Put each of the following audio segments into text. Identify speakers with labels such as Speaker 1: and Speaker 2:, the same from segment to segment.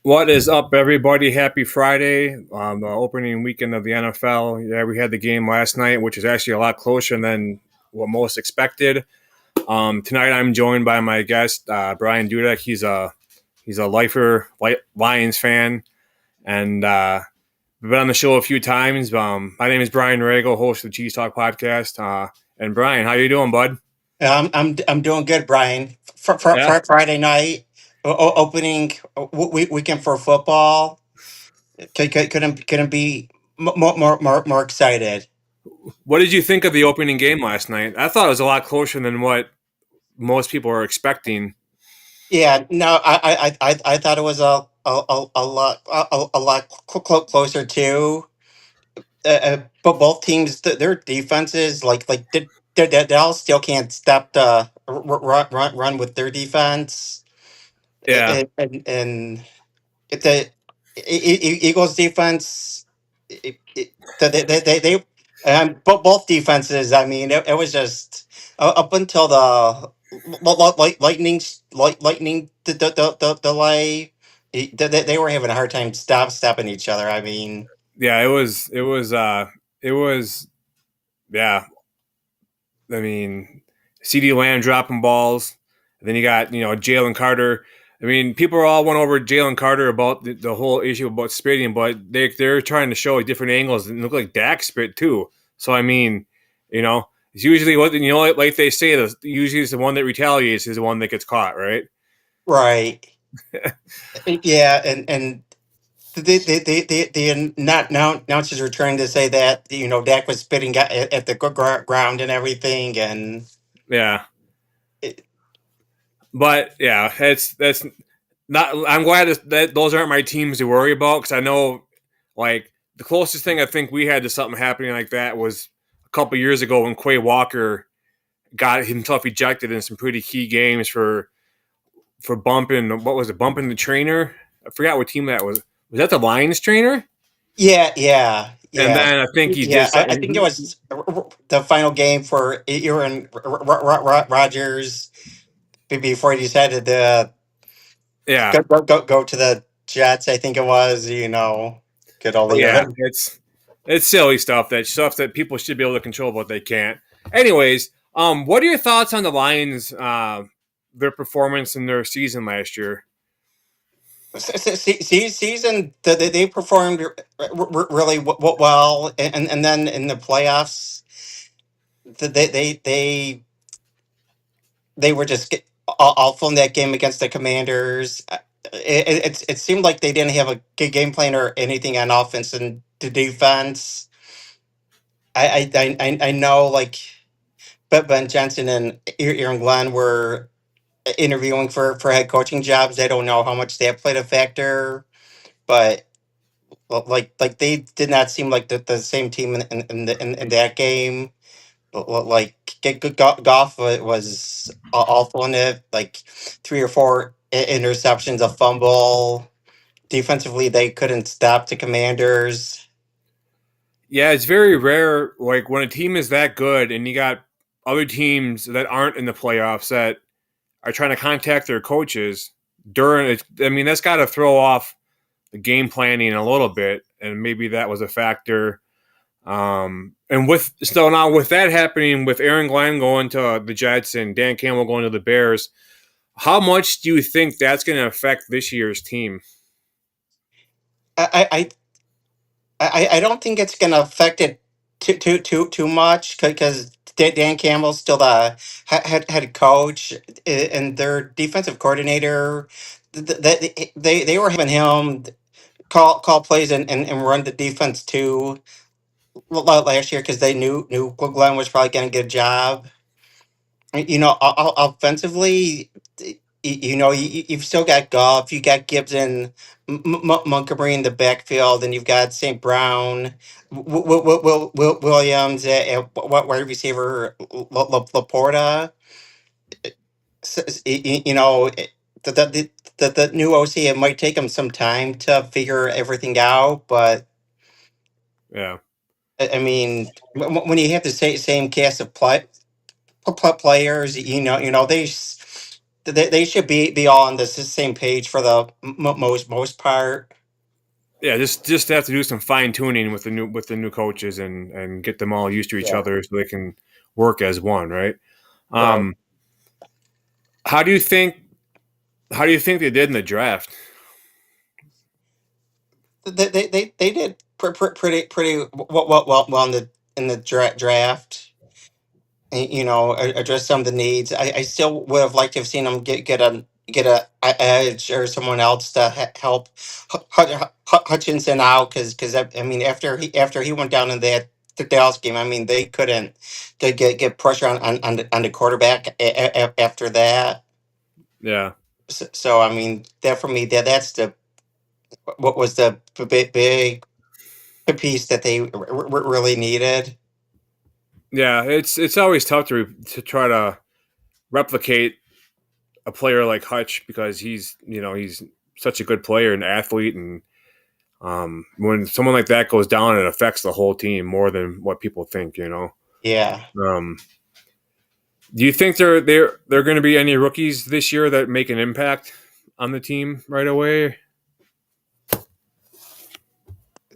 Speaker 1: What is up, everybody? Happy Friday, the opening weekend of the NFL. Yeah, we had the game last night, which is actually a lot closer than what most expected. Tonight, I'm joined by my guest, Brian Dudek. He's a lifer Lions fan, and we've been on the show a few times. My name is Brian Rago, host of the Cheese Talk podcast. And Brian, how you doing, bud?
Speaker 2: I'm doing good, Brian.
Speaker 1: Yeah.
Speaker 2: For Friday night opening weekend for football. Couldn't be more excited.
Speaker 1: What did you think of the opening game last night? I thought it was a lot closer than what most people are expecting.
Speaker 2: Yeah, no, I thought it was a lot closer too. But both teams, their defenses, they all still can't stop the run with their defense,
Speaker 1: Yeah.
Speaker 2: and the Eagles defense, they both defenses. I mean, it was just up until the lightning delay. They were having a hard time stopping each other. I mean,
Speaker 1: Yeah, it was yeah. I mean, CD Lamb dropping balls, and then you got Jalen Carter. I mean, people are all went over Jalen Carter about the whole issue about spitting, but they're trying to show different angles and look like Dak spit too. So I mean, it's usually what like they say, usually it's the one that retaliates is the one that gets caught, right?
Speaker 2: right? Yeah, and the not now announcers were trying to say that Dak was spitting at the ground and everything, and
Speaker 1: Yeah,
Speaker 2: it,
Speaker 1: but yeah, that's not. I'm glad that those aren't my teams to worry about because I know, like, the closest thing I think we had to something happening like that was a couple years ago when Quay Walker got himself ejected in some pretty key games for bumping. What was it? Bumping the trainer. I forgot what team that was. Was that the Lions trainer?
Speaker 2: yeah, yeah,
Speaker 1: And
Speaker 2: yeah,
Speaker 1: then I think he did
Speaker 2: yeah. I think it
Speaker 1: something.
Speaker 2: was the final game for Aaron Rodgers before he decided to
Speaker 1: Yeah,
Speaker 2: go to the Jets. I think it was, good old
Speaker 1: but yeah,
Speaker 2: Aaron.
Speaker 1: it's silly stuff that people should be able to control, but they can't. Anyways, what are your thoughts on the Lions? Their performance in their season last year.
Speaker 2: Season they performed really well, and then in the playoffs, they were just awful in that game against the Commanders. It seemed like they didn't have a good game plan or anything on offense and the defense. I know, like, but Ben Jensen and Aaron Glenn were interviewing for head coaching jobs. I don't know how much that played a factor, but like they did not seem like the same team in that game. Like Goff was awful in it. Like three or four interceptions, a fumble. Defensively, they couldn't stop the Commanders.
Speaker 1: Yeah, it's very rare. Like when a team is that good, and you got other teams that aren't in the playoffs that are trying to contact their coaches during it. I mean, that's got to throw off the game planning a little bit, and maybe that was a factor. And now with that happening, with Aaron Glenn going to the Jets and Dan Campbell going to the Bears, how much do you think that's going to affect this year's team?
Speaker 2: I I don't think it's going to affect it too much because Dan Campbell's still the head coach, and their defensive coordinator. They were having him call plays and run the defense too last year because they knew Glenn was probably going to get a job. Offensively, you've still got Goff, you got Gibson, Montgomery in the backfield, and you've got St. Brown, Williams at wide receiver, Laporta. The new OC, it might take him some time to figure everything out, but
Speaker 1: Yeah.
Speaker 2: I mean, when you have the same cast of players, They should be all on the same page for the most part.
Speaker 1: Yeah, just have to do some fine tuning with the new coaches and get them all used to each
Speaker 2: Yeah,
Speaker 1: other so they can work as one, right?
Speaker 2: right.
Speaker 1: Um, how do you think how do you think they did in the draft?
Speaker 2: They did pretty well in the draft. You know, address some of the needs. I still would have liked to have seen them get a edge or someone else to help Hutchinson out because I mean after he went down in the Dallas game, I mean they couldn't get pressure on the quarterback after that.
Speaker 1: Yeah,
Speaker 2: So I mean that for me that's the what was the big piece that they really needed.
Speaker 1: yeah, it's always tough to try to replicate a player like Hutch because he's such a good player and athlete, and when someone like that goes down, it affects the whole team more than what people think.
Speaker 2: Yeah.
Speaker 1: Um, do you think they're going to be any rookies this year that make an impact on the team right away?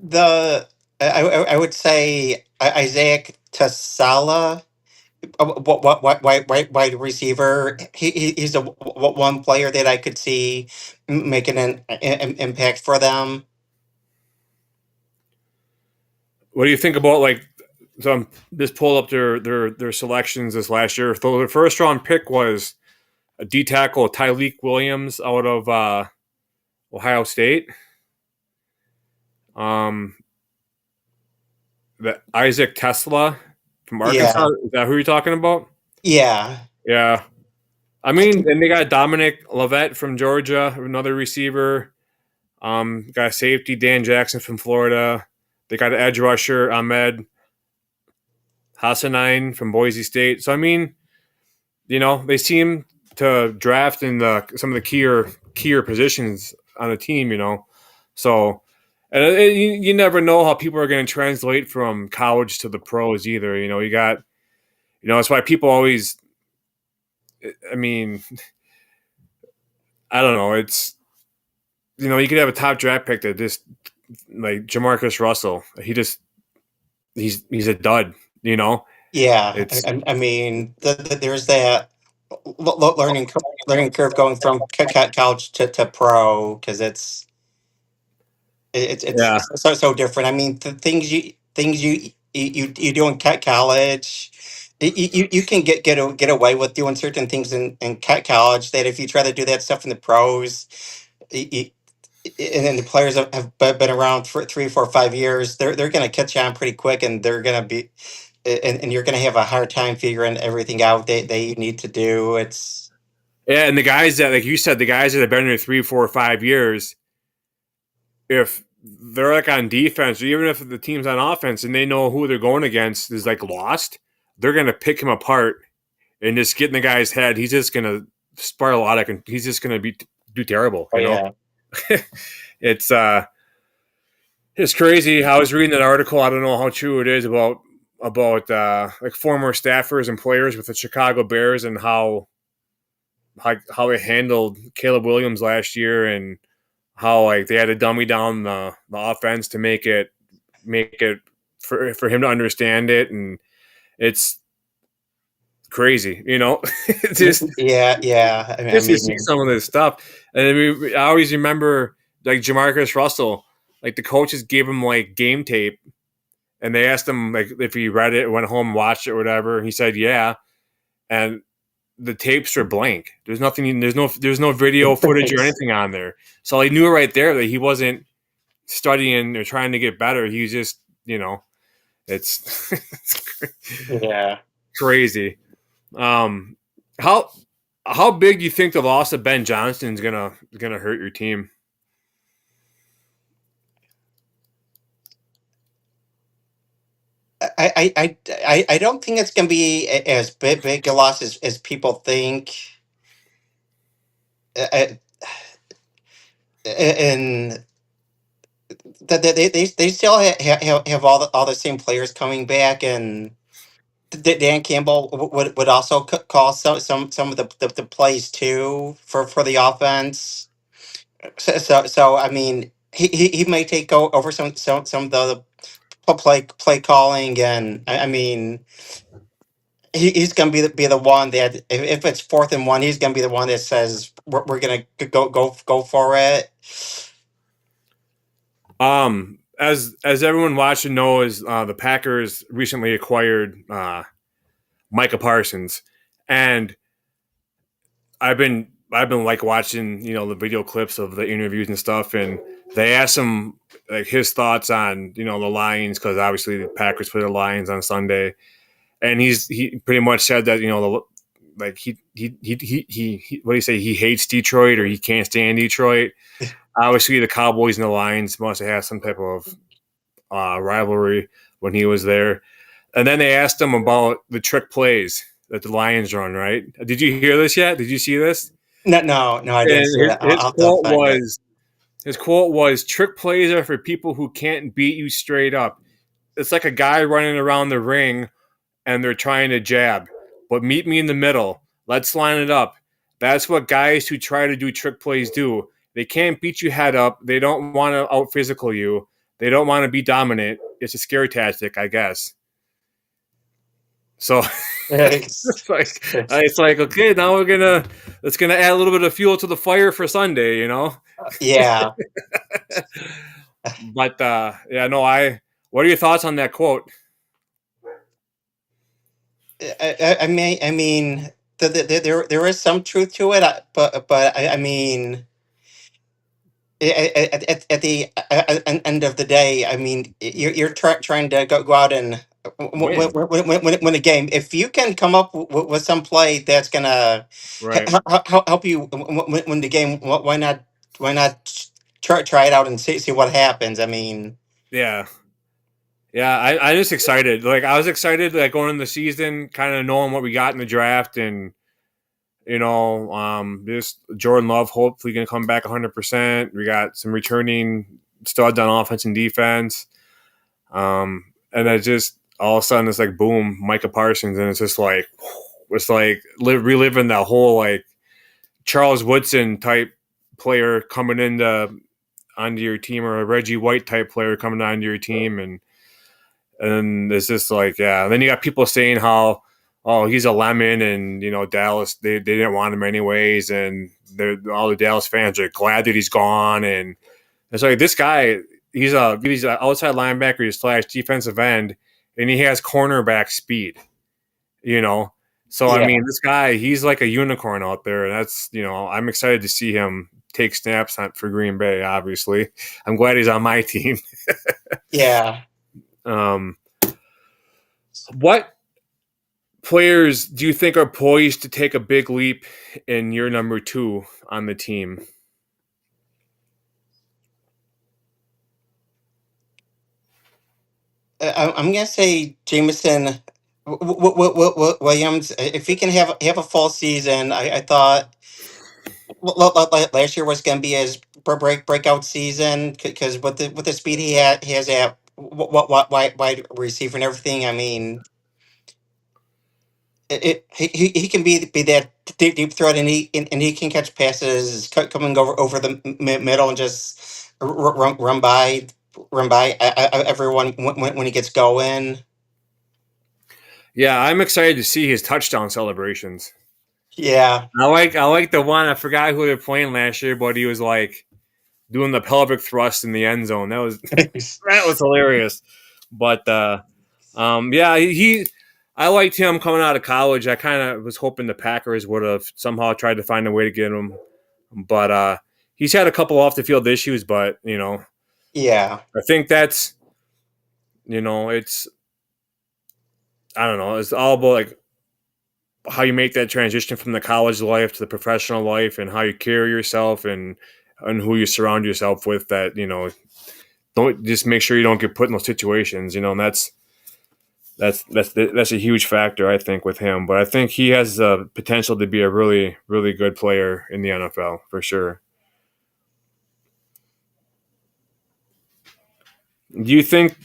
Speaker 2: The I would say Isaiah Tassala, wide receiver. He's a one player that I could see making an impact for them.
Speaker 1: What do you think about like just pull up their selections this last year? So the first round pick was a D tackle Tyleek Williams out of Ohio State. Um, the Isaac Tesla from Arkansas.
Speaker 2: Yeah,
Speaker 1: Is that who you're talking about?
Speaker 2: yeah,
Speaker 1: Yeah. I mean, and they got Dominic Lovett from Georgia, another receiver. Got a safety Dan Jackson from Florida. They got an edge rusher Ahmed Hassanine from Boise State. So I mean, they seem to draft in some of the keyer positions on a team. So and you never know how people are going to translate from college to the pros either. You got that's why people always. I mean, I don't know. It's you could have a top draft pick that just like Jamarcus Russell. He's a dud.
Speaker 2: yeah.
Speaker 1: It's
Speaker 2: I mean, there's that learning curve going from college to pro because it's
Speaker 1: yeah.
Speaker 2: so different. I mean, the things you do in college, you can get away with doing certain things in college that if you try to do that stuff in the pros, y- y- and then the players have been around for 3, 4, 5 years, they're going to catch on pretty quick, and they're going to be, and you're going to have a hard time figuring everything out that you need to do. It's
Speaker 1: Yeah, and the guys that, like you said, the guys that have been there 3, 4, 5 years, if they're like on defense, or even if the team's on offense and they know who they're going against is like lost, they're gonna pick him apart and just get in the guy's head. He's just gonna spiral out of. He's just gonna do terrible.
Speaker 2: oh yeah,
Speaker 1: It's it's crazy. I was reading that article. I don't know how true it is about like former staffers and players with the Chicago Bears and how they handled Caleb Williams last year and how like they had to dummy down the offense to make it for him to understand it, and it's crazy. It's
Speaker 2: yeah. I
Speaker 1: just to see
Speaker 2: mean,
Speaker 1: some of this stuff. And I always remember like Jamarcus Russell, like the coaches gave him like game tape, and they asked him like if he read it, went home, watched it, or whatever. He said yeah, and the tapes are blank. There's nothing. There's no video footage or anything on there. So I knew right there that he wasn't studying or trying to get better. He was just, it's, it's
Speaker 2: yeah.
Speaker 1: crazy. Um, how how big do you think the loss of Ben Johnston is gonna hurt your team?
Speaker 2: I don't think it's going to be as big a loss as people think. Uh, and that they still have all the same players coming back, and Dan Campbell would also call some of the plays too for the offense. So I mean, he may take over some of the play calling, and I mean, he's going to be the one that if it's 4th and 1, he's going to be the one that says we're going to go for it.
Speaker 1: As everyone watching knows, the Packers recently acquired Micah Parsons, and I've been like watching the video clips of the interviews and stuff, and they asked him like his thoughts on the Lions, because obviously the Packers play the Lions on Sunday, and he pretty much said that like he what do you say, he hates Detroit, or he can't stand Detroit. Obviously, the Cowboys and the Lions must have had some type of rivalry when he was there. And then they asked him about the trick plays that the Lions run. Right? Did you hear this yet? Did you see this?
Speaker 2: No, I didn't see
Speaker 1: And
Speaker 2: that. I'll have to find it.
Speaker 1: his quote was, "Trick plays are for people who can't beat you straight up. It's like a guy running around the ring and they're trying to jab, but meet me in the middle. Let's line it up. That's what guys who try to do trick plays do. They can't beat you head up. They don't want to out physical you. They don't want to be dominant. It's a scare tactic, I guess." So it's like okay, now it's gonna add a little bit of fuel to the fire for Sunday.
Speaker 2: Yeah.
Speaker 1: But yeah, no, what are your thoughts on that quote?
Speaker 2: I mean, there is some truth to it, but I mean, at the end of the day, I mean, you're trying to go out and
Speaker 1: Win.
Speaker 2: win a game. If you can come up with some play that's gonna
Speaker 1: Right.
Speaker 2: help you win the game, why not? Why not try it out and see what happens? I mean,
Speaker 1: Yeah. Yeah, I'm just excited. Like I was excited like going into the season, kind of knowing what we got in the draft, and this Jordan Love hopefully gonna come back 100%. We got some returning studs on offense and defense. And I just all of a sudden it's like boom, Micah Parsons, and it's like reliving that whole like Charles Woodson type player coming onto your team, or a Reggie White type player coming onto your team, and it's just like, yeah. Then you got people saying how, oh, he's a lemon, and Dallas, they didn't want him anyways, and all the Dallas fans are glad that he's gone, and it's like this guy, he's an outside linebacker slash defensive end, and he has cornerback speed, you know. So I
Speaker 2: yeah,
Speaker 1: mean, this guy, he's like a unicorn out there, and that's I'm excited to see him take snaps for Green Bay. Obviously, I'm glad he's on my team.
Speaker 2: yeah.
Speaker 1: um, what players do you think are poised to take a big leap in year number 2 on the team?
Speaker 2: I'm gonna say Jameson Williams. If he can have a full season, I thought last year was gonna be his breakout season because with the speed he has at wide receiver and everything. I mean, he can be that deep threat, and he can catch passes coming over the middle and just run by everyone when he gets going.
Speaker 1: Yeah, I'm excited to see his touchdown celebrations.
Speaker 2: Yeah.
Speaker 1: I like the one, I forgot who they're playing last year, but he was like doing the pelvic thrust in the end zone. That was that was hilarious. But yeah, I liked him coming out of college. I kind of was hoping the Packers would have somehow tried to find a way to get him, but he's had a couple off the field issues. But
Speaker 2: Yeah.
Speaker 1: I think that's it's I don't know. It's all about like how you make that transition from the college life to the professional life, and how you carry yourself, and who you surround yourself with. That don't just make sure you don't get put in those situations. And that's a huge factor, I think, with him. But I think he has the potential to be a really really good player in the NFL for sure. Do you think,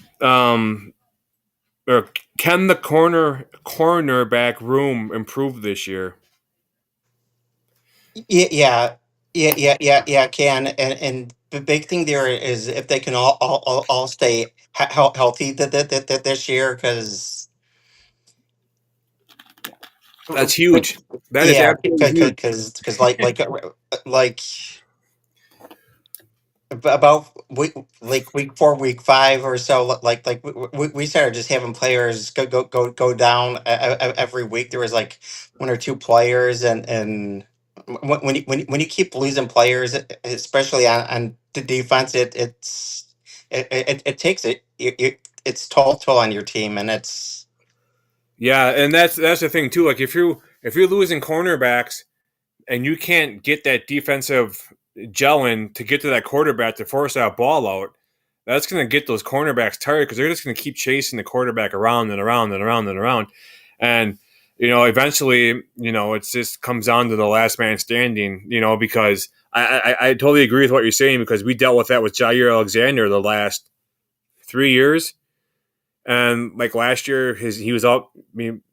Speaker 1: or can the cornerback room improve this year?
Speaker 2: Yeah, yeah. Can and the big thing there is if they can all stay healthy this year because
Speaker 1: That's huge. That is
Speaker 2: yeah,
Speaker 1: absolutely huge.
Speaker 2: because like about week 4, week 5 or so, we started just having players go down every week. There was like one or two players, and when you keep losing players, especially on the defense, it takes it's toll on your team, and it's
Speaker 1: Yeah, and that's the thing too. Like if you're losing cornerbacks and you can't get that defensive gelling to get to that quarterback to force that ball out, that's going to get those cornerbacks tired because they're just going to keep chasing the quarterback around and around and around and around. And, eventually, it just comes down to the last man standing, because I totally agree with what you're saying because we dealt with that with Jair Alexander the last 3 years. And like last year, he was out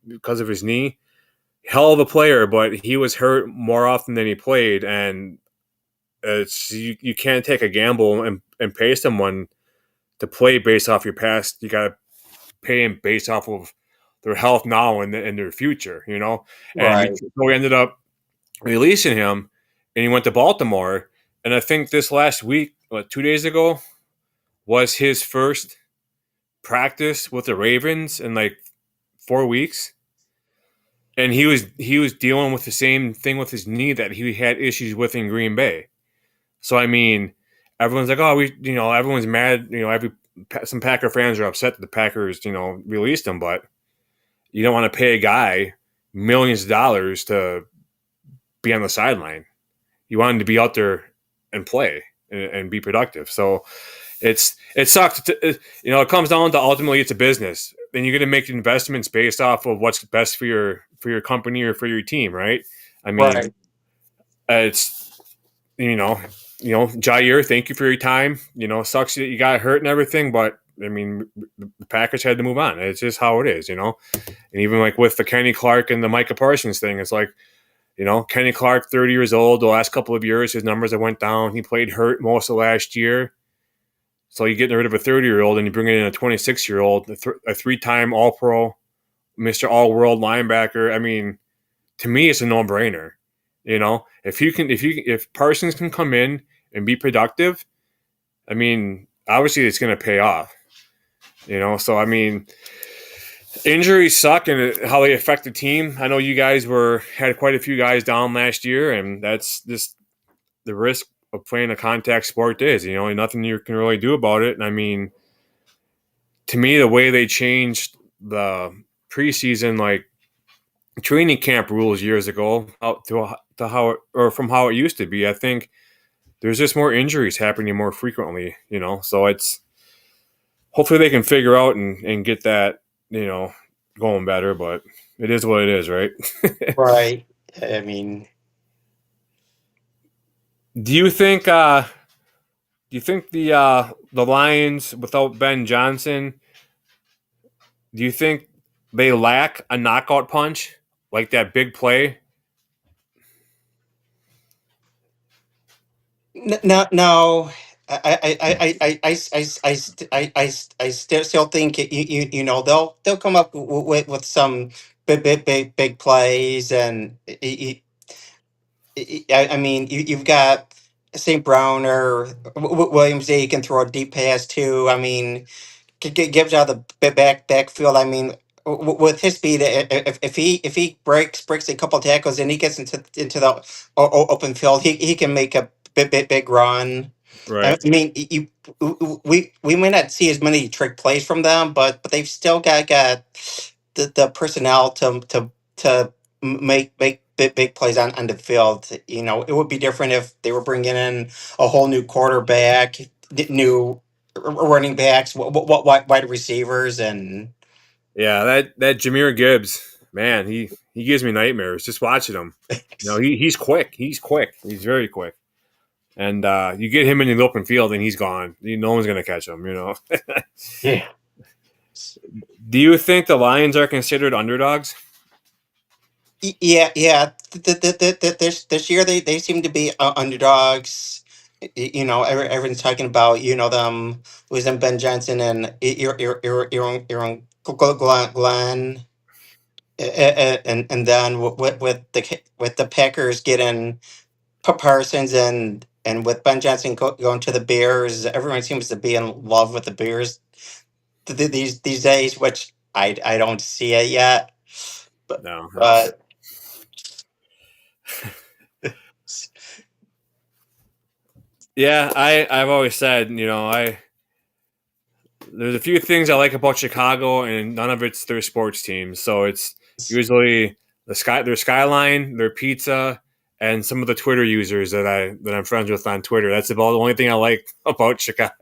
Speaker 1: because of his knee. Hell of a player, but he was hurt more often than he played. And it's you can't take a gamble and pay someone to play based off your past. You got to pay him based off of their health now and their future, And
Speaker 2: right,
Speaker 1: we ended up releasing him, and he went to Baltimore. And I think this last week, 2 days ago, was his first practice with the Ravens in like 4 weeks. And he was dealing with the same thing with his knee that he had issues with in Green Bay. So I mean, everyone's like, oh, everyone's mad. Some Packer fans are upset that the Packers, released him, but you don't want to pay a guy millions of dollars to be on the sideline. You want him to be out there and play and be productive. So it sucks. It comes down to ultimately it's a business, and you're going to make investments based off of what's best for your company or for your team, right? I mean,
Speaker 2: right,
Speaker 1: it's Jair, thank you for your time. Sucks that you got hurt and everything, but I mean, the Packers had to move on. It's just how it is, And even like with the Kenny Clark and the Micah Parsons thing, it's like, Kenny Clark, 30 years old. The last couple of years, his numbers have went down. He played hurt most of last year. So you're getting rid of a 30-year-old and you bring in a 26-year-old, a three-time All-Pro, Mr. All-World linebacker. I mean, to me, it's a no-brainer. If Parsons can come in and be productive, I mean, obviously it's going to pay off. So I mean, injuries suck and how they affect the team. I know you guys had quite a few guys down last year, and that's just the risk of playing a contact sport is. Nothing you can really do about it. And I mean, to me, the way they changed the preseason, like training camp rules years ago, out to how or from how it used to be, I think there's just more injuries happening more frequently. So it's hopefully they can figure out and get that going better. But it is what it is, right?
Speaker 2: right. I mean,
Speaker 1: Do you think? The Lions without Ben Johnson? Do you think they lack a knockout punch like that big play?
Speaker 2: No, no. I still think they'll come up with some big plays and I mean you've got St. Brown or Williams that you can throw a deep pass to. I mean gives out the backfield. I mean, with his speed, if he breaks a couple tackles and he gets into the open field, he can make a big run. I
Speaker 1: Right.
Speaker 2: mean, we may not see as many trick plays from them, but they've still got the personnel to make big plays on the field. It would be different if they were bringing in a whole new quarterback, new running backs, wide receivers, and
Speaker 1: Yeah, that Jameer Gibbs, man, he gives me nightmares just watching him. He's quick. He's quick. He's very quick. And you get him in the open field and he's gone. No one's gonna catch him.
Speaker 2: yeah,
Speaker 1: Do you think the Lions are considered underdogs?
Speaker 2: Yeah, yeah. This year they seem to be underdogs. Everyone's talking about them losing Ben Johnson and Aaron Glenn, and then with the Packers getting Parsons and with Ben Johnson going to the Bears, everyone seems to be in love with the Bears these days, which I don't see it yet, but.
Speaker 1: No, that's
Speaker 2: But
Speaker 1: yeah. I've always said, I there's a few things I like about Chicago, and none of it's their sports teams. So it's usually their skyline, their pizza, and some of the Twitter users that I'm friends with on Twitter. That's about the only thing I like about Chicago.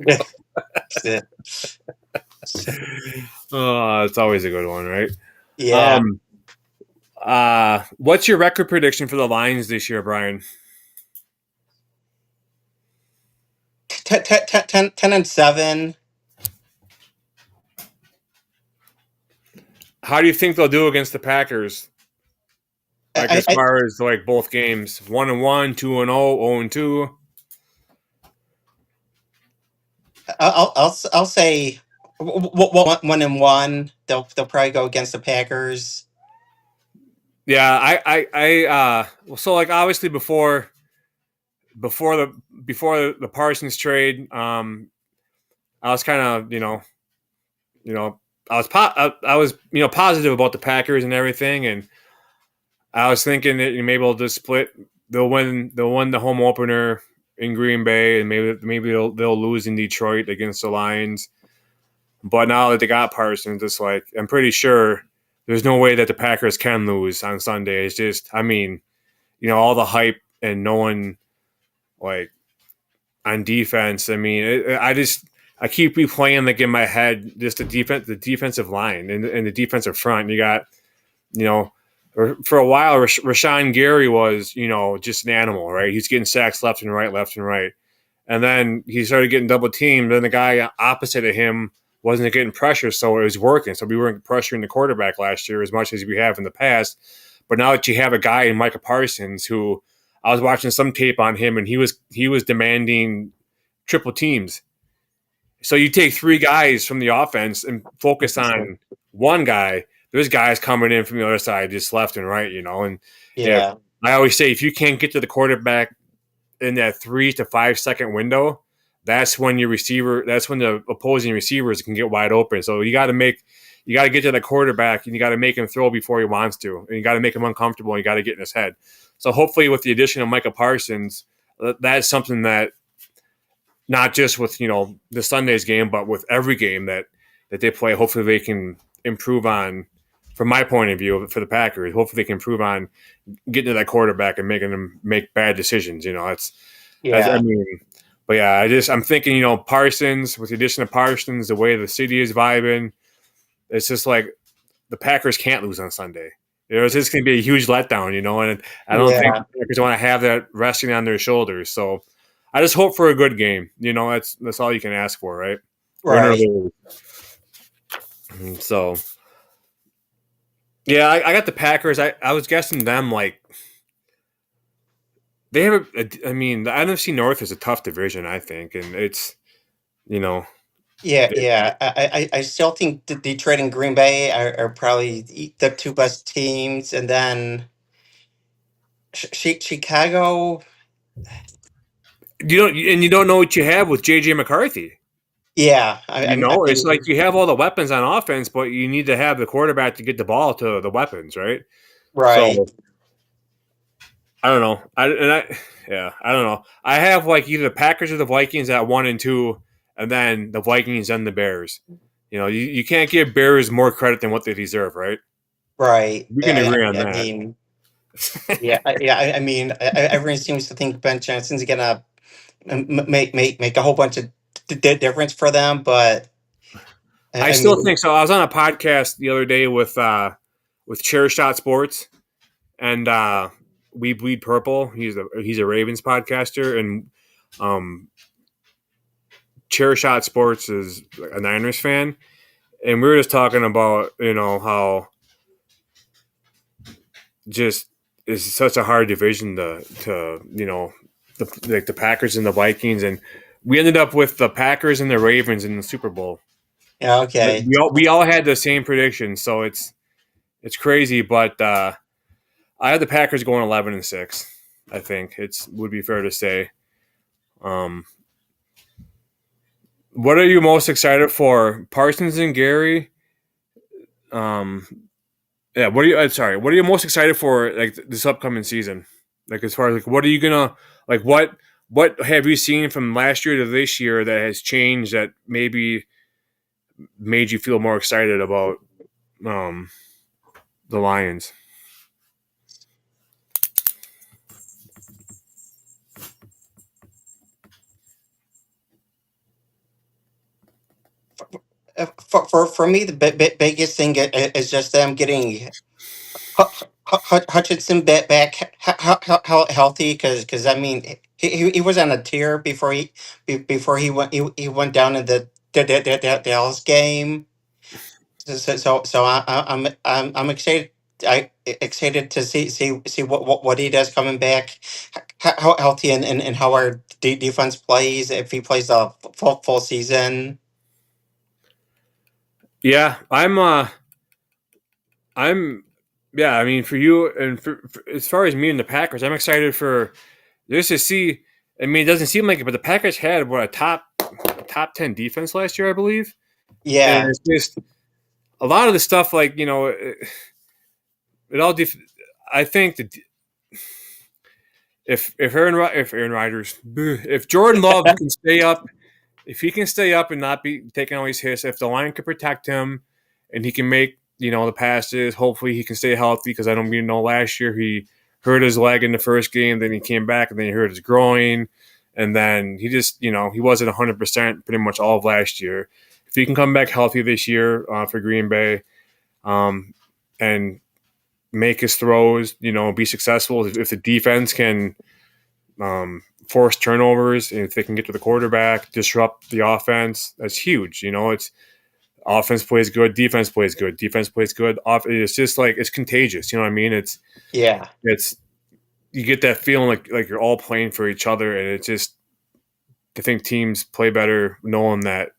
Speaker 1: Oh, it's always a good one, right?
Speaker 2: Yeah,
Speaker 1: Um, what's your record prediction for the Lions this year, Brian?
Speaker 2: 10 and 7.
Speaker 1: How do you think they'll do against the Packers? Like
Speaker 2: I,
Speaker 1: as
Speaker 2: I
Speaker 1: far as like both games, 1-1, 2-0, 0-2.
Speaker 2: I'll say 1-1. They'll probably go against the Packers.
Speaker 1: Yeah, well, so like obviously before the before the Parsons trade, I was kind of you know I was positive about the Packers and everything, and I was thinking that maybe they'll just split. They'll win the home opener in Green Bay, and maybe they'll lose in Detroit against the Lions. But now that they got Parsons, it's like I'm pretty sure there's no way that the Packers can lose on Sunday. It's just, I mean, all the hype and no one like on defense. I mean, I keep replaying like in my head just the defensive line and the defensive front. You got you know. For a while, Rashawn Gary was, just an animal, right? He's getting sacks left and right, left and right. And then he started getting double teamed. Then the guy opposite of him wasn't getting pressure, so it was working. So we weren't pressuring the quarterback last year as much as we have in the past. But now that you have a guy in Micah Parsons, who I was watching some tape on him, and he was demanding triple teams. So you take three guys from the offense and focus on one guy. There's guys coming in from the other side, just left and right, And yeah,
Speaker 2: Yeah,
Speaker 1: I always say if you can't get to the quarterback in that 3 to 5 second window, that's when the opposing receivers can get wide open. So you got to get to the quarterback, and you got to make him throw before he wants to, and you got to make him uncomfortable, and you got to get in his head. So hopefully, with the addition of Micah Parsons, that's something that not just with the Sunday's game, but with every game that they play, hopefully they can improve on. From my point of view, for the Packers, hopefully they can improve on getting to that quarterback and making them make bad decisions. I
Speaker 2: yeah,
Speaker 1: mean, but yeah, I'm thinking, Parsons, with the addition of Parsons, the way the city is vibing, it's just like the Packers can't lose on Sunday. It's just going to be a huge letdown, and I don't think
Speaker 2: yeah.
Speaker 1: the Packers want to have that resting on their shoulders. So I just hope for a good game. That's all you can ask for, right? Win or
Speaker 2: Right.
Speaker 1: lose. So yeah, I got the Packers. I was guessing them like they have I mean, the NFC North is a tough division, I think, and it's you know
Speaker 2: Yeah, yeah. I still think the Detroit and Green Bay are probably the two best teams, and then Chicago.
Speaker 1: you don't know what you have with JJ McCarthy.
Speaker 2: Yeah, I
Speaker 1: It's like
Speaker 2: mean,
Speaker 1: you have all the weapons on offense, but you need to have the quarterback to get the ball to the weapons, right?
Speaker 2: right,
Speaker 1: So I don't know. I don't know. I have like either the Packers or the Vikings at 1 and 2, and then the Vikings and the Bears. You can't give Bears more credit than what they deserve, right?
Speaker 2: right.
Speaker 1: We can agree on
Speaker 2: I
Speaker 1: that.
Speaker 2: mean, yeah, I mean, everyone seems to think Ben Johnson's gonna make a whole bunch of difference for them, but
Speaker 1: I
Speaker 2: I
Speaker 1: still
Speaker 2: mean,
Speaker 1: think so. I was on a podcast the other day with Chair Shot Sports and We Bleed Purple. He's a Ravens podcaster, and um, Chair Shot Sports is a Niners fan, and we were just talking about how just it's such a hard division to the Packers and the Vikings, and we ended up with the Packers and the Ravens in the Super Bowl.
Speaker 2: Yeah, okay.
Speaker 1: We all had the same prediction, so it's crazy. But I had the Packers going 11-6. I think it's would be fair to say. Um, what are you most excited for, Parsons and Gary? Um, yeah. What are you? Sorry. What are you most excited for, like this upcoming season? Like as far as like, what are you gonna like? What have you seen from last year to this year that has changed that maybe made you feel more excited about um, the Lions?
Speaker 2: For me, the biggest thing is just them getting Hutchinson back healthy, because I mean he was on a tear before before he went down in the Dallas game. So I'm excited. Excited to see what he does coming back, how healthy, and how our defense plays, if he plays the full season.
Speaker 1: Yeah, I'm yeah. I mean, for you and for as far as me and the Packers, I'm excited for just to see. I mean, it doesn't seem like it, but the Packers had what a top 10 defense last year, I believe, and
Speaker 2: Yeah,
Speaker 1: it's just a lot of the stuff like it all. I think that if Aaron Rodgers, if Jordan Love can stay up, if he can stay up and not be taking all these hits, if the line can protect him and he can make the passes, hopefully he can stay healthy. Because I don't even know, last year he hurt his leg in the first game, then he came back and then he hurt his groin, and then he just he wasn't 100% pretty much all of last year. If he can come back healthy this year for Green Bay, um, and make his throws, be successful. If the defense can force turnovers, and if they can get to the quarterback, disrupt the offense, that's huge. It's offense plays good, defense plays good, defense plays good. It's just like it's contagious. You know what I mean?
Speaker 2: yeah,
Speaker 1: It's you get that feeling like you're all playing for each other, and it's just I think teams play better knowing that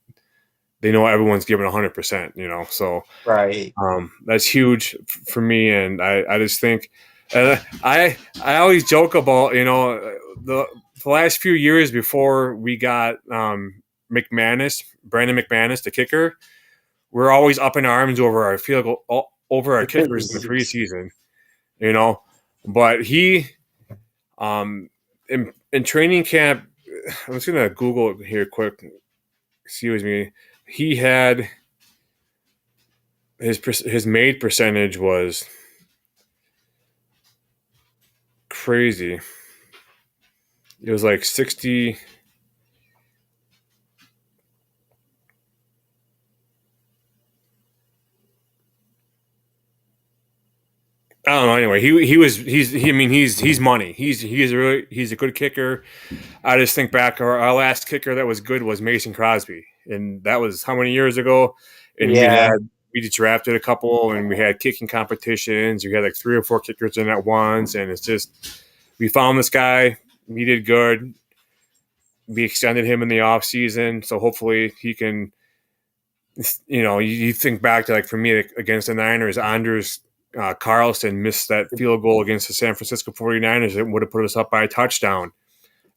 Speaker 1: they know everyone's giving 100%. So
Speaker 2: right.
Speaker 1: that's huge for me, and I just think I always joke about the last few years before we got Brandon McManus, the kicker. We're always up in arms over our field goal, over our kickers in the preseason, you know. But he, in training camp, I'm just gonna Google it here quick. Excuse me. He had his made percentage was crazy. It was like 60. I don't know. Anyway, I mean he's money. He's a good kicker. I just think back our last kicker that was good was Mason Crosby, and that was how many years ago? And
Speaker 2: Yeah,
Speaker 1: we just drafted a couple, and we had kicking competitions. We had like 3 or 4 kickers in at once, and it's just we found this guy. He did good. We extended him in the off season, so hopefully he can. You think back to, like, for me, like, against the Niners, Anders Carlson missed that field goal against the San Francisco 49ers. It would have put us up by a touchdown.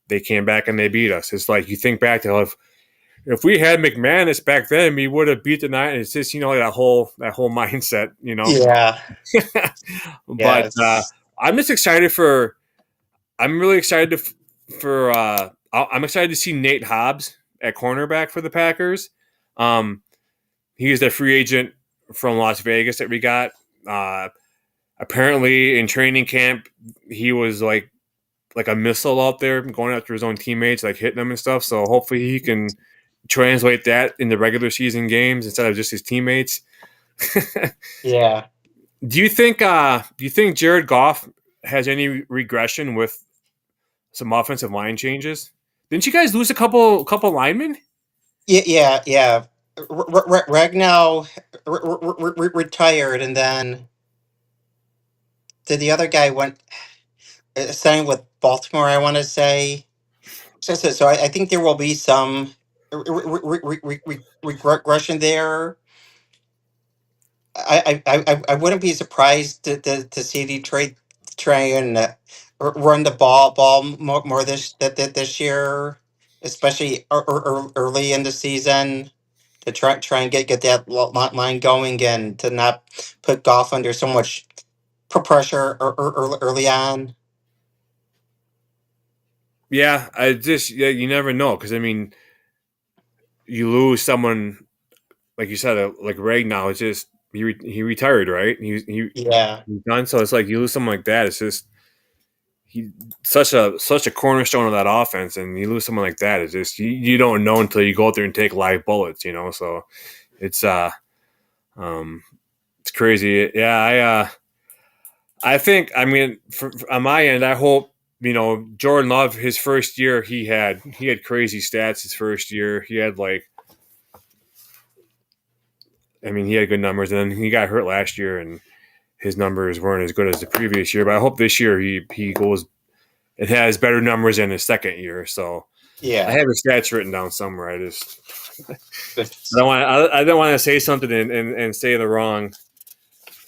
Speaker 1: They came back and they beat us. It's like you think back to if we had McManus back then, we would have beat the Niners. It's just that whole mindset.
Speaker 2: yeah,
Speaker 1: But
Speaker 2: yes,
Speaker 1: I'm just excited for. I'm really excited for. I'm excited to see Nate Hobbs at cornerback for the Packers. Um, he is the free agent from Las Vegas that we got. Uh, Apparently, in training camp, he was like a missile out there, going after his own teammates, like hitting them and stuff. So hopefully, he can translate that in the regular season games instead of just his teammates.
Speaker 2: yeah.
Speaker 1: Do you think Jared Goff has any regression with some offensive line changes? Didn't you guys lose a couple linemen?
Speaker 2: Yeah, yeah, yeah. Ragnow retired, and then the other guy went signed with Baltimore. I want to say so. I think there will be some regression there. I wouldn't be surprised to see Detroit try and run the ball more this year, especially early in the season, to try and get that line going and to not put golf under so much pressure early on.
Speaker 1: Yeah, I just you never know because I mean you lose someone like you said like Ray now. It's just he retired, right?
Speaker 2: Yeah,
Speaker 1: He's done. So it's like you lose someone like that. It's just he such a cornerstone of that offense, and you lose someone like that. It's just you don't know until you go out there and take live bullets, you know. So it's um it's crazy. Yeah, I think I mean on my end, I hope Jordan Love his first year he had crazy stats his first year. He had like I mean he had good numbers, and then he got hurt last year, and his numbers weren't as good as the previous year. But I hope this year he goes and has better numbers in his second year. So I
Speaker 2: yeah.
Speaker 1: have his stats written down somewhere.
Speaker 2: It's-
Speaker 1: I don't want to say something and say the wrong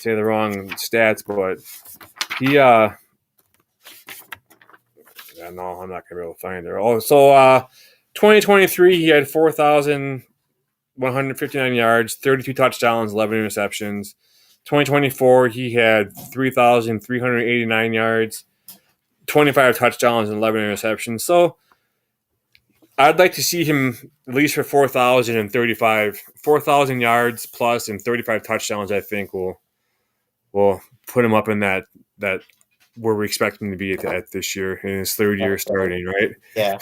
Speaker 1: stats, but he yeah, no, I'm not gonna be able to find it. Oh, so 2023 he had 4,159 yards, 32 touchdowns, 11 interceptions. 2024 he had 3,389 yards, 25 touchdowns, and 11 interceptions. So I'd like to see him at least for 4,000 yards plus and 35 touchdowns. I think will put him up in that where we expect him to be at this year in his third year starting, right?
Speaker 2: yeah.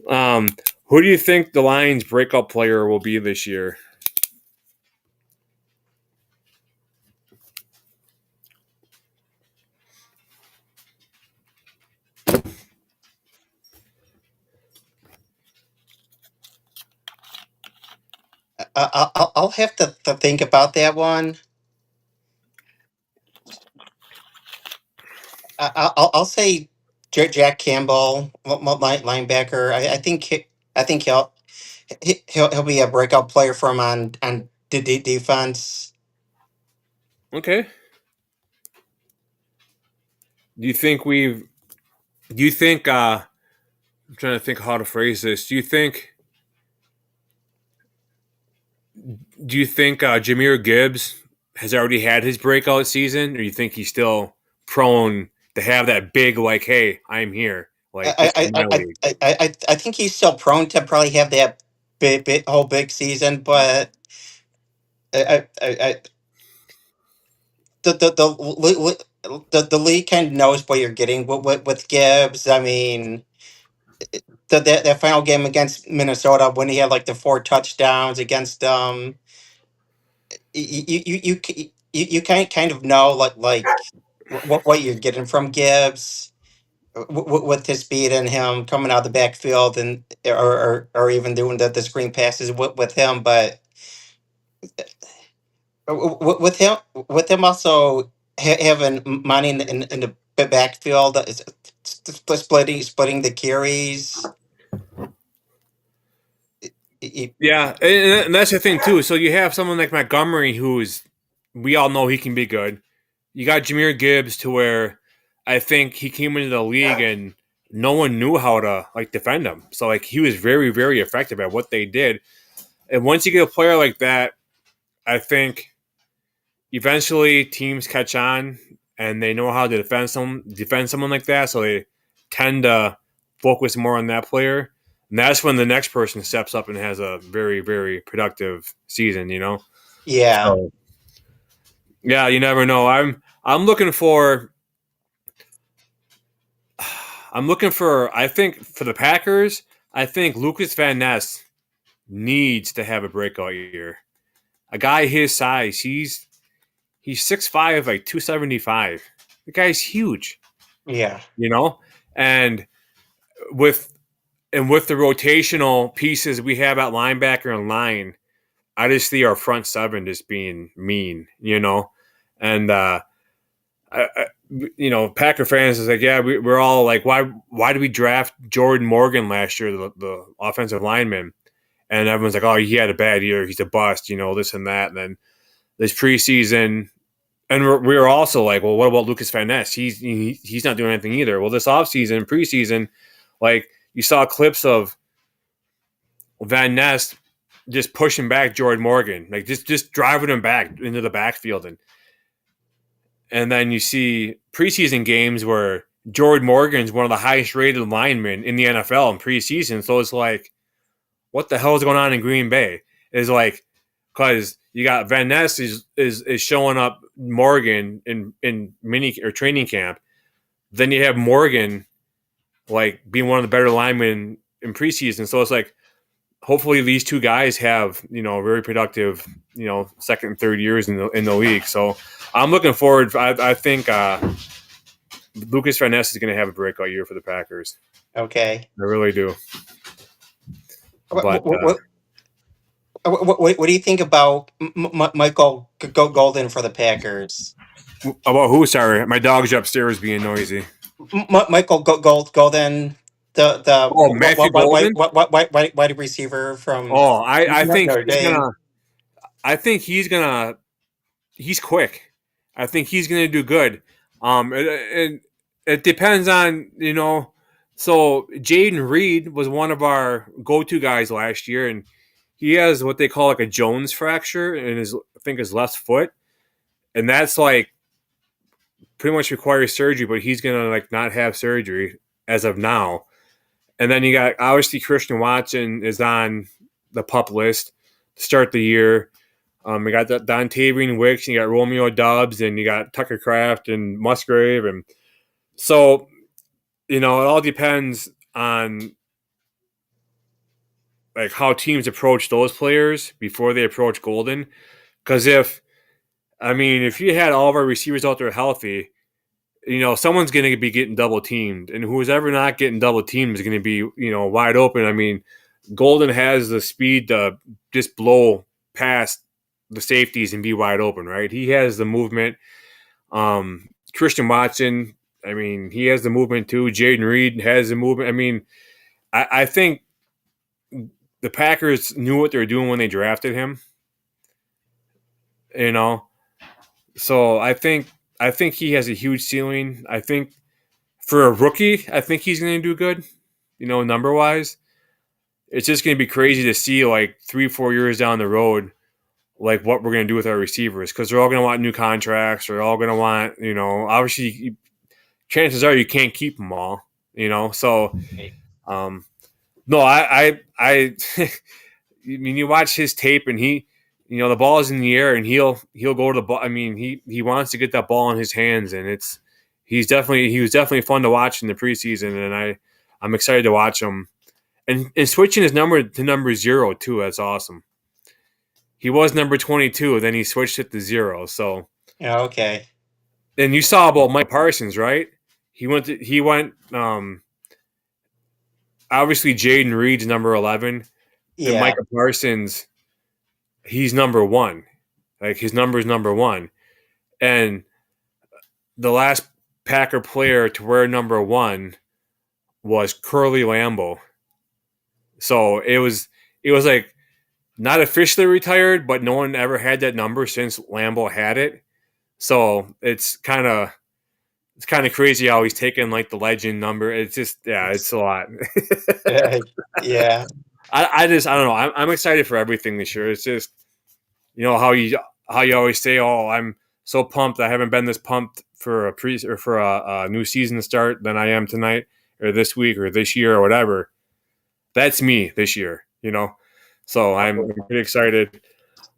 Speaker 1: um, who do you think the Lions' breakout player will be this year?
Speaker 2: I'll have to think about that one. I'll say Jack Campbell, linebacker. I think he'll be a breakout player for him on defense.
Speaker 1: Okay. Do you think we've? Do you think? I'm trying to think how to phrase this. Do you think Jameer Gibbs has already had his breakout season, or you think he's still prone to have that big like, "Hey, I'm here. Like this is my league."
Speaker 2: I think he's still prone to probably have that whole big season, but I the league kind of knows what you're getting with Gibbs. I mean, that final game against Minnesota when he had like the four touchdowns against you kind of know what you're getting from Gibbs with his speed and him coming out of the backfield and or even doing the screen passes with him, but with him also having money in the backfield is splitting the carries.
Speaker 1: Yeah, and that's the thing too. So you have someone like Montgomery, we all know he can be good. You got Jameer Gibbs, to where I think he came into the league and no one knew how to like defend him. So like he was very very effective at what they did. And once you get a player like that, I think eventually teams catch on and they know how to defend someone like that. So they tend to focus more on that player. And that's when the next person steps up and has a very, very productive season, you know?
Speaker 2: Yeah,
Speaker 1: So yeah, you never know. I'm looking for I think for the Packers, I think Lucas Van Ness needs to have a breakout year. A guy his size, he's 6'5", like 275. The guy's huge,
Speaker 2: yeah,
Speaker 1: you know? And with and with the rotational pieces we have at linebacker and line, I just see our front seven just being mean, and Packer fans is like, yeah, we're all like, why did we draft Jordan Morgan last year, the offensive lineman? And everyone's like, oh, he had a bad year, he's a bust, this and that. And then this preseason, and we were also like, well, what about Lucas Van Ness? He's not doing anything either. Well, this offseason, preseason, like you saw clips of Van Ness just pushing back Jordan Morgan, like just driving him back into the backfield, and then you see preseason games where Jordan Morgan's one of the highest rated linemen in the NFL in preseason. So it's like, what the hell is going on in Green Bay? Is like, because you got Van Ness is showing up Morgan in mini or training camp. Then you have Morgan like being one of the better linemen in preseason. So it's like, hopefully these two guys have very productive second and third years in the league. So I'm looking forward. I think Lucas Van Ness is going to have a breakout year for the Packers.
Speaker 2: Okay.
Speaker 1: I really do. But
Speaker 2: what do you think about Michael Golden for the Packers?
Speaker 1: about who? Sorry, my dog's upstairs being noisy.
Speaker 2: Michael Golden, the
Speaker 1: Oh, Matthew Golden.
Speaker 2: wide receiver from
Speaker 1: Oh, I think
Speaker 2: Notre
Speaker 1: he's
Speaker 2: Dame.
Speaker 1: gonna. I think he's gonna. He's quick. I think he's gonna do good. It depends on. So Jaden Reed was one of our go-to guys last year, and he has what they call like a Jones fracture in his left foot, and that's like pretty much requires surgery. But he's gonna like not have surgery as of now. And then you got obviously Christian Watson is on the pup list to start the year. We got Dontavian Wicks, and you got Romeo Doubs, and you got Tucker Kraft and Musgrave, and so it all depends on like how teams approach those players before they approach Golden. Because if you had all of our receivers out there healthy, someone's going to be getting double teamed, and who's ever not getting double teamed is going to be wide open. I mean, Golden has the speed to just blow past the safeties and be wide open, right? He has the movement. Christian Watson, he has the movement too. Jaden Reed has the movement. I think the Packers knew what they were doing when they drafted him. So I think he has a huge ceiling. I think for a rookie, I think he's going to do good. Number wise, it's just going to be crazy to see like 3-4 years down the road, like what we're going to do with our receivers, because they're all going to want new contracts. They're all going to want, obviously, chances are you can't keep them all. So no, I you watch his tape and he, the ball is in the air and he'll go to the ball. He wants to get that ball in his hands, and he was definitely fun to watch in the preseason, and I'm excited to watch him. And switching his number to number 0 too, that's awesome. He was number 22, then he switched it to 0. So
Speaker 2: Yeah, okay.
Speaker 1: and you saw about Mike Parsons, right? He went. Obviously, Jaden Reed's number 11, and
Speaker 2: Yeah.
Speaker 1: Micah Parsons, he's number 1. Like his number is number 1, and the last Packer player to wear number 1 was Curly Lambeau. So it was like not officially retired, but no one ever had that number since Lambeau had it. So it's kind of crazy how he's taken like the legend number. It's just it's a lot.
Speaker 2: Yeah.
Speaker 1: I don't know. I'm excited for everything this year. It's just how you always say, oh, I'm so pumped. I haven't been this pumped for a new season to start than I am tonight or this week or this year or whatever. That's me this year. So I'm pretty excited.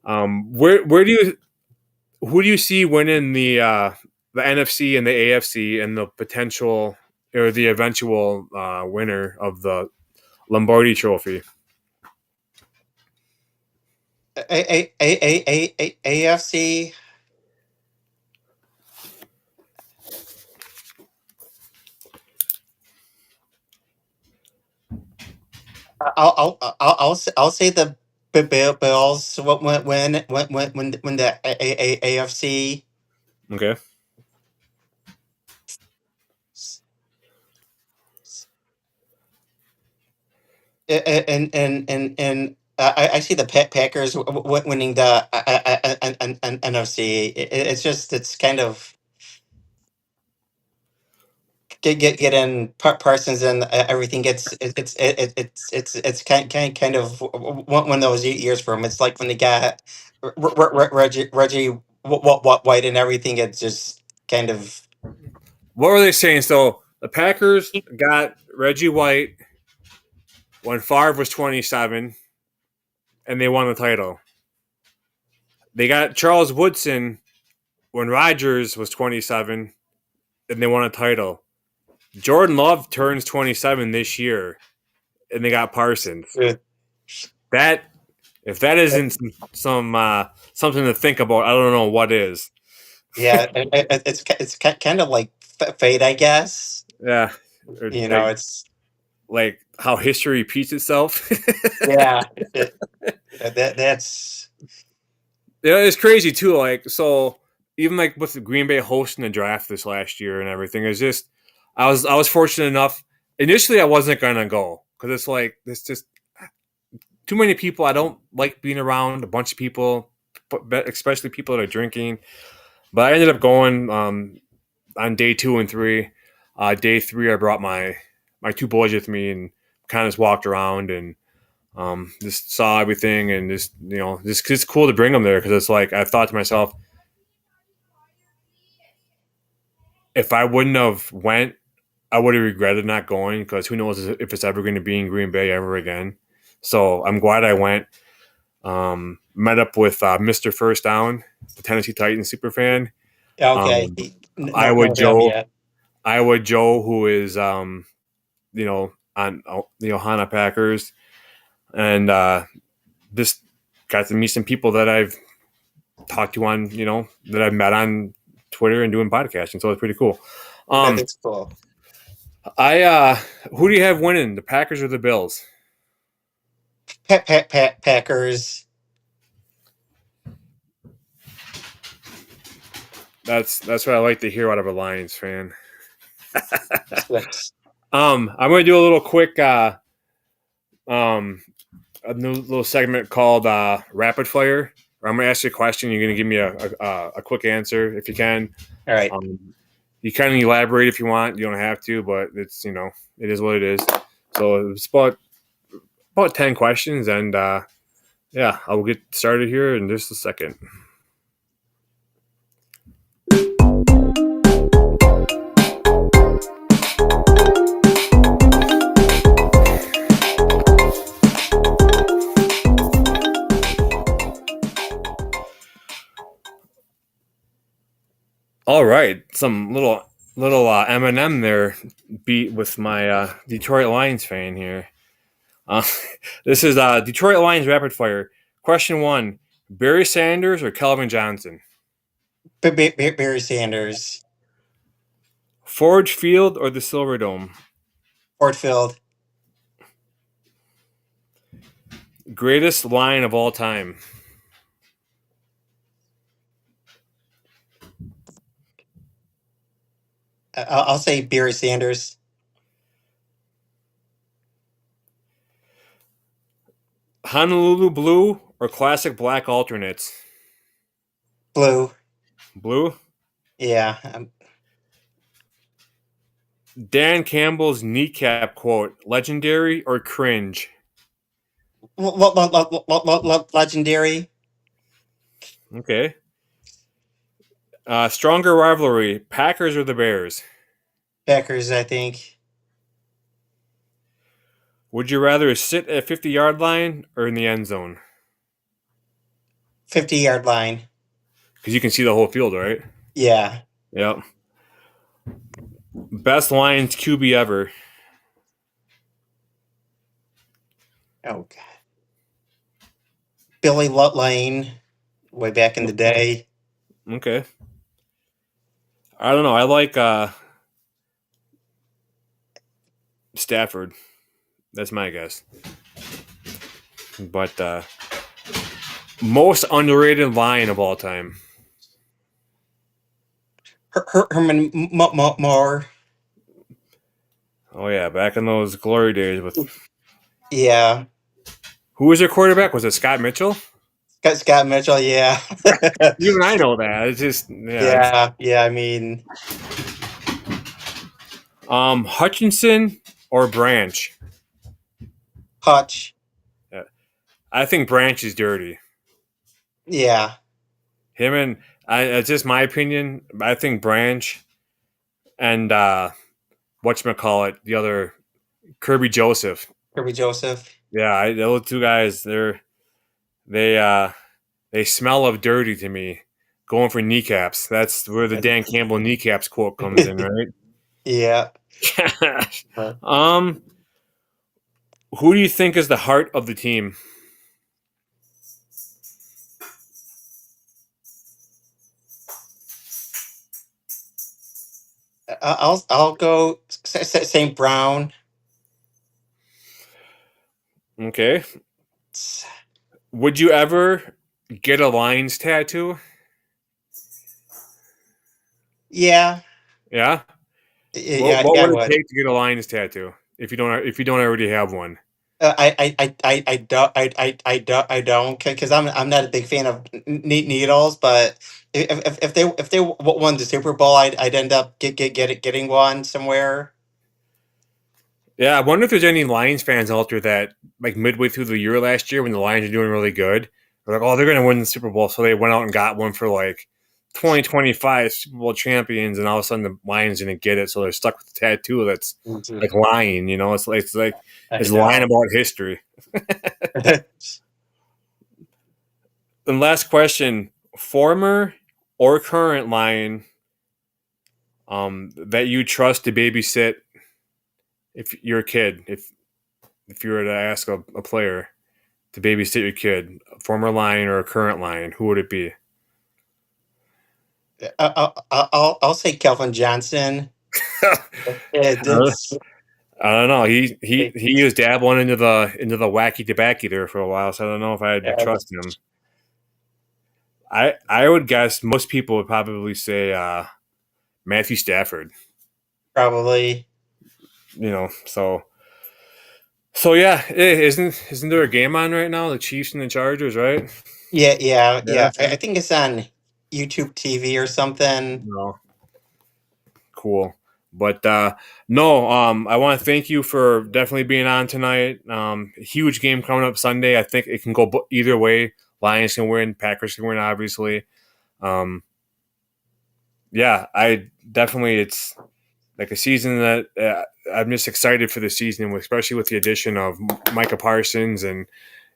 Speaker 1: Who do you see winning the NFC and the AFC and the potential or the eventual winner of the Lombardi Trophy?
Speaker 2: AFC. I'll say the Bills when the AFC
Speaker 1: Okay.
Speaker 2: I see the Packers winning the NFC. It's just it's kind of get in Parsons and everything gets it's kind of one of those years for him. It's like when they got Reggie White and everything. It's just kind of
Speaker 1: What were they saying? So the Packers got Reggie White when Favre was 27, and they won the title. They got Charles Woodson when Rodgers was 27, and they won a title. Jordan Love turns 27 this year, and they got Parsons. That if that isn't something to think about, I don't know what is.
Speaker 2: yeah. It's kind of like fate, I guess.
Speaker 1: Yeah, or
Speaker 2: You know, it's
Speaker 1: like how history repeats itself.
Speaker 2: yeah. That's
Speaker 1: Yeah, it's crazy too. Like so, even like with the Green Bay hosting the draft this last year and everything, it's just I was fortunate enough. Initially, I wasn't gonna go because it's like it's just too many people. I don't like being around a bunch of people, especially people that are drinking. But I ended up going on day 2 and 3. Day 3, I brought my two boys with me and kind of just walked around and just saw everything and just just it's cool to bring them there because it's like I thought to myself, if I wouldn't have went, I would have regretted not going because who knows if it's ever going to be in Green Bay ever again. So I'm glad I went. Met up with Mr. First Down, the Tennessee Titans super fan.
Speaker 2: okay.
Speaker 1: Um,
Speaker 2: No,
Speaker 1: Iowa
Speaker 2: no, him
Speaker 1: Joe,
Speaker 2: yet.
Speaker 1: Iowa Joe, who is on the Ohana Packers, and just got to meet some people that I've talked to on that I've met on Twitter and doing podcasting. So it's pretty cool. Um,
Speaker 2: That's cool.
Speaker 1: I who do you have winning, the Packers or the Bills?
Speaker 2: Packers.
Speaker 1: That's what I like to hear out of a Lions fan.
Speaker 2: Six.
Speaker 1: I'm gonna do a little quick um a new little segment called Rapid Fire. Where I'm gonna ask you a question. You're gonna give me a quick answer if you can.
Speaker 2: All right.
Speaker 1: You can elaborate if you want. You don't have to, but it's it is what it is. So it's about 10 questions, and yeah, I will get started here in just a second. All right, some little Eminem there beat with my Detroit Lions fan here. Uh, this is Detroit Lions rapid fire. Question one: Barry Sanders or Kelvin Johnson?
Speaker 2: Barry Sanders.
Speaker 1: Ford Field or the Silverdome?
Speaker 2: Ortfield.
Speaker 1: Greatest line of all time?
Speaker 2: I'll say Barry Sanders.
Speaker 1: Honolulu Blue or classic black alternates?
Speaker 2: Blue.
Speaker 1: Blue.
Speaker 2: Yeah.
Speaker 1: Dan Campbell's kneecap quote: legendary or cringe?
Speaker 2: Legendary.
Speaker 1: Okay. Stronger rivalry: Packers or the Bears?
Speaker 2: Packers, I think.
Speaker 1: Would you rather sit at 50-yard line or in the end zone?
Speaker 2: 50-yard line.
Speaker 1: Because you can see the whole field, right?
Speaker 2: Yeah.
Speaker 1: Yep. Best Lions QB ever.
Speaker 2: Oh God. Billy Lane, way back in the day.
Speaker 1: Okay. I don't know. I like Stafford. That's my guess. But most underrated line of all time.
Speaker 2: Herman Moore.
Speaker 1: Oh yeah, back in those glory days with
Speaker 2: Yeah.
Speaker 1: who was your quarterback? Was it Scott Mitchell?
Speaker 2: Scott Mitchell. Yeah.
Speaker 1: Even I know that. It's just yeah. It's,
Speaker 2: Yeah. Yeah. I mean,
Speaker 1: Hutchinson or Branch.
Speaker 2: Hutch.
Speaker 1: Yeah. I think Branch is dirty.
Speaker 2: Yeah.
Speaker 1: Him and it's just my opinion. I think Branch and whatchamacallit, the other Kirby Joseph.
Speaker 2: Kirby Joseph.
Speaker 1: Yeah, those two guys, they uh they smell of dirty to me. Going for kneecaps. That's where the Dan Campbell kneecaps quote comes in, right?
Speaker 2: Yeah.
Speaker 1: um, who do you think is the heart of the team?
Speaker 2: I'll go St. Brown.
Speaker 1: Okay. Would you ever get a Lions tattoo?
Speaker 2: Yeah.
Speaker 1: Yeah.
Speaker 2: Yeah.
Speaker 1: What
Speaker 2: Yeah. I
Speaker 1: would it
Speaker 2: would.
Speaker 1: take to get a Lions tattoo if you don't already have one?
Speaker 2: I don't because I'm not a big fan of needles, but if they won the Super Bowl, I'd end up getting one somewhere.
Speaker 1: Yeah, I wonder if there's any Lions fans out there that like midway through the year last year when the Lions are doing really good, they're like, oh, they're going to win the Super Bowl, so they went out and got one for like 2025 Super Bowl champions, and all of a sudden the Lions didn't get it, so they're stuck with the tattoo that's like lying. You know,
Speaker 2: I
Speaker 1: it's lying
Speaker 2: know.
Speaker 1: about history. And last question: former or current Lion that you trust to babysit if you're a kid, if you were to ask a player to babysit your kid, a former Lion or a current Lion, who would it be?
Speaker 2: I'll say Kelvin Johnson.
Speaker 1: Uh,
Speaker 2: It's
Speaker 1: I don't know. He was dabbling into the wacky tobacco there for a while, so I don't know if I'd trust him. I would guess most people would probably say Matthew Stafford.
Speaker 2: probably.
Speaker 1: You know, so yeah, isn't there a game on right now? The Chiefs and the Chargers, right?
Speaker 2: Yeah, yeah,
Speaker 1: Yeah.
Speaker 2: yeah. I think it's on YouTube TV or something.
Speaker 1: No. Cool. But no, I want to thank you for definitely being on tonight. Huge game coming up Sunday. I think it can go either way. Lions can win, Packers can win, obviously. Um, yeah, I definitely it's like a season that I'm just excited for the season, especially with the addition of Micah Parsons, and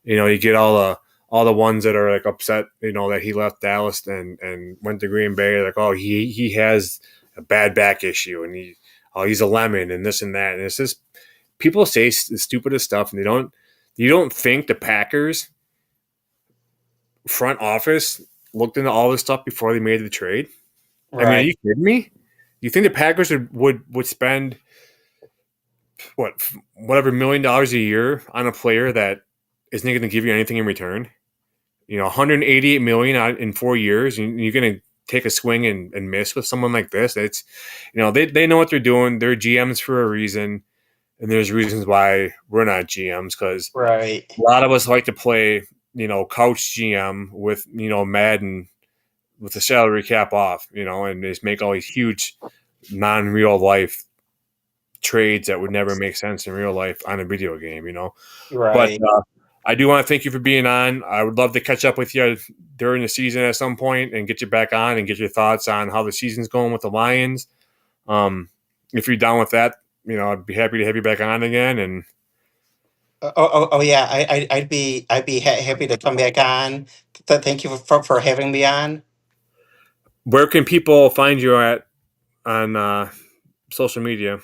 Speaker 1: you get all the ones that are like upset, that he left Dallas and went to Green Bay. Like, oh, he has a bad back issue, and he's a lemon, and this and that, and it's just people say the stupidest stuff, and you don't think the Packers front office looked into all this stuff before they made the trade? I mean, are
Speaker 2: Right,
Speaker 1: you kidding me? You think the Packers would spend what whatever $1 million a year on a player that isn't going to give you anything in return? 188 million in 4 years, and you're going to take a swing and miss with someone like this. It's they know what they're doing. They're GMs for a reason, and there's reasons why we're not GMs because
Speaker 2: right,
Speaker 1: a lot of us like to play couch GM with Madden with the salary cap off, and just make all these huge non-real life trades that would never make sense in real life on a video game. But
Speaker 2: right.
Speaker 1: I do want to thank you for being on. I would love to catch up with you during the season at some point and get you back on and get your thoughts on how the season's going with the Lions. If you're down with that, I'd be happy to have you back on again. And
Speaker 2: Oh yeah. I'd be happy to come back on. Thank you for having me on.
Speaker 1: where can people find you at on social media?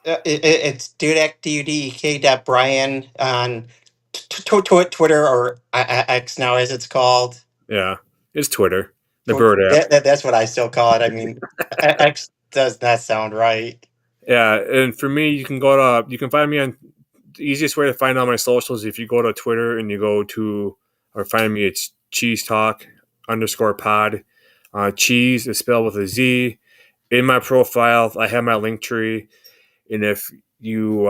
Speaker 2: It's Dudek Dudek dot Brian on Twitter or X now as it's called.
Speaker 1: Yeah, it's Twitter, the Bird app.
Speaker 2: That's what I still call it. I mean, X does not sound right.
Speaker 1: Yeah, and for me, you can find me on easiest way to find all my socials, if you go to Twitter and you go to, or find me, it's Cheese Talk _pod. Cheese is spelled with a Z. In my profile, I have my link tree, and if you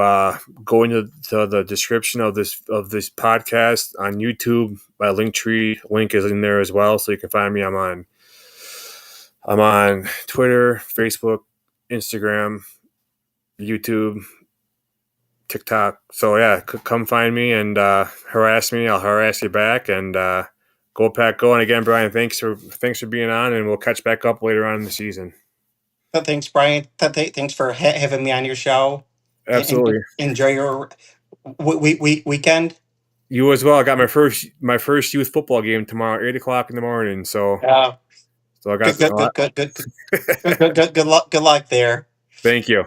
Speaker 1: go into the description of this podcast on YouTube, my link tree link is in there as well, so you can find me. I'm on Twitter, Facebook, Instagram, YouTube, TikTok. So yeah, come find me and harass me. I'll harass you back. And go Pack, go! And again, Brian, thanks for being on, and we'll catch back up later on in the season.
Speaker 2: Thanks, Brian. Thanks for having me on your show. And
Speaker 1: Absolutely.
Speaker 2: enjoy your weekend.
Speaker 1: You as well. I got my first youth football game tomorrow, 8 o'clock in the morning. So I got
Speaker 2: Good luck. Good luck there.
Speaker 1: Thank you.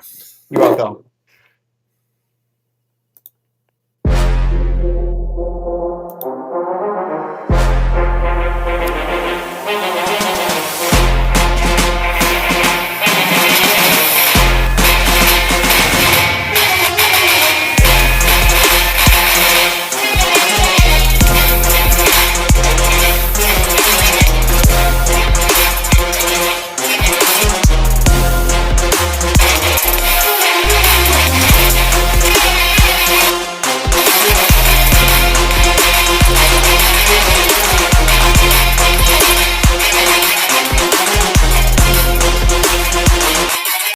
Speaker 2: You're welcome.